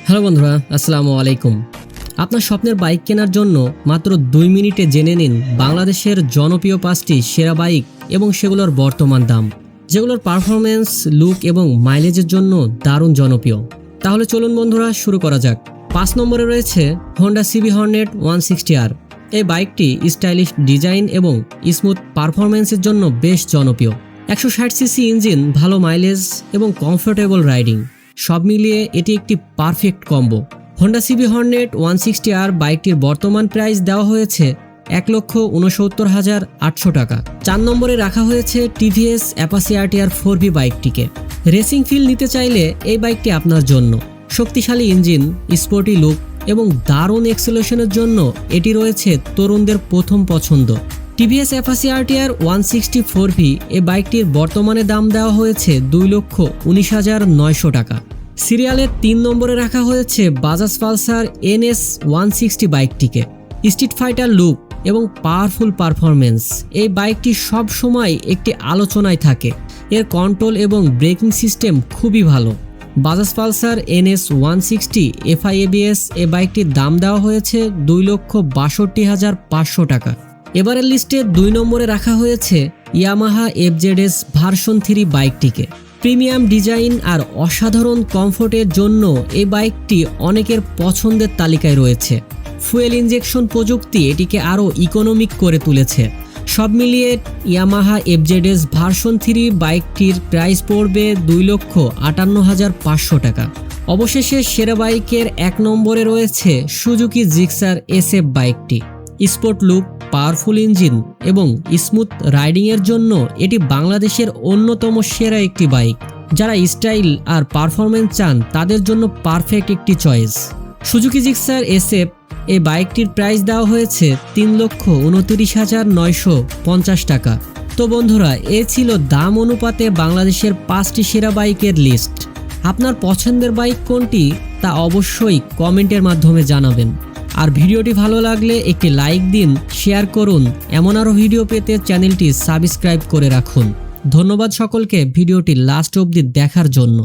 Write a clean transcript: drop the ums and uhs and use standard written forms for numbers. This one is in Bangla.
হ্যালো বন্ধুরা, আসসালামু আলাইকুম। আপনার স্বপ্নের বাইক কেনার জন্য মাত্র 2 মিনিটে জেনে নিন বাংলাদেশের জনপ্রিয় 5টি সেরা বাইক এবং সেগুলোর বর্তমান দাম, যেগুলোর পারফরমেন্স, লুক এবং মাইলেজের জন্য দারুণ জনপ্রিয়। তাহলে চলুন বন্ধুরা, শুরু করা যাক। 5 নম্বরে রয়েছে হোন্ডা সিবি হর্নেট 160R। এই বাইকটি স্টাইলিশ ডিজাইন এবং স্মুথ পারফরমেন্সের জন্য বেশ জনপ্রিয়। 160 সিসি ইঞ্জিন, ভালো মাইলেজ এবং কমফোর্টেবল রাইডিং, সব মিলিয়ে এটি একটি perfect combo. Honda CB Hornet 160R বাইকটির বর্তমান প্রাইস দেওয়া হয়েছে 1,69,800 টাকা। 4 নম্বরে রাখা হয়েছে টিভিএস অ্যাপাচি আরটিআর 4V বাইকটিকে। রেসিং ফিল নিতে চাইলে এই বাইকটি আপনার জন্য। শক্তিশালী ইঞ্জিন, স্পোর্টি লুক এবং দারুণ এক্সেলেশনের জন্য এটি রয়েছে তরুণদের প্রথম পছন্দ। টিভিএস অ্যাপাচি আরটিআর 160 4V এই বাইকটির বর্তমানে দাম দেওয়া হয়েছে 2,19,900 টাকা। সিরিয়ালের 3 নম্বরে রাখা হয়েছে বাজাজ পালসার NS 160 বাইকটিকে। স্ট্রিট ফাইটার লুক এবং পাওয়ারফুল পারফরমেন্স, এই বাইকটি সব সময় একটি আলোচনায় থাকে। এর কন্ট্রোল এবং ব্রেকিং সিস্টেম খুবই ভালো। Bajaj Pulsar NS 160 FI ABS এই বাইকটির দাম দেওয়া হয়েছে 2,62,500 টাকা। এবারের লিস্টে 2 নম্বরে রাখা হয়েছে ইয়ামাহা FZS ভার্সন 3 বাইকটিকে। প্রিমিয়াম ডিজাইন আর অসাধারণ কমফোর্টের জন্য এই বাইকটি অনেকের পছন্দের তালিকায় রয়েছে। ফুয়েল ইনজেকশন প্রযুক্তি এটিকে আরও ইকোনমিক করে তুলেছে। সব মিলিয়ে ইয়ামাহা FZS ভার্সন 3 বাইকটির প্রাইস পড়বে 2,58,500 টাকা। অবশেষে সেরা বাইকের 1 নম্বরে রয়েছে সুজুকি জিক্সার SF বাইকটি। স্পোর্ট লুক, পাওয়ারফুল ইঞ্জিন এবং স্মুথ রাইডিংয়ের জন্য এটি বাংলাদেশের অন্যতম সেরা একটি বাইক। যারা স্টাইল আর পারফরমেন্স চান তাদের জন্য পারফেক্ট একটি চয়েস। সুজুকি জিক্সার SF এই বাইকটির প্রাইস দেওয়া হয়েছে 3,29,950 টাকা। তো বন্ধুরা, এ ছিল দাম অনুপাতে বাংলাদেশের 5টি সেরা বাইকের লিস্ট। আপনার পছন্দের বাইক কোনটি তা অবশ্যই কমেন্টের মাধ্যমে জানাবেন। আর ভিডিওটি ভালো লাগলে একটি লাইক দিন, শেয়ার করুন। এমন আরও ভিডিও পেতে চ্যানেলটি সাবস্ক্রাইব করে রাখুন। ধন্যবাদ সকলকে ভিডিওটি লাস্ট অবধি দেখার জন্য।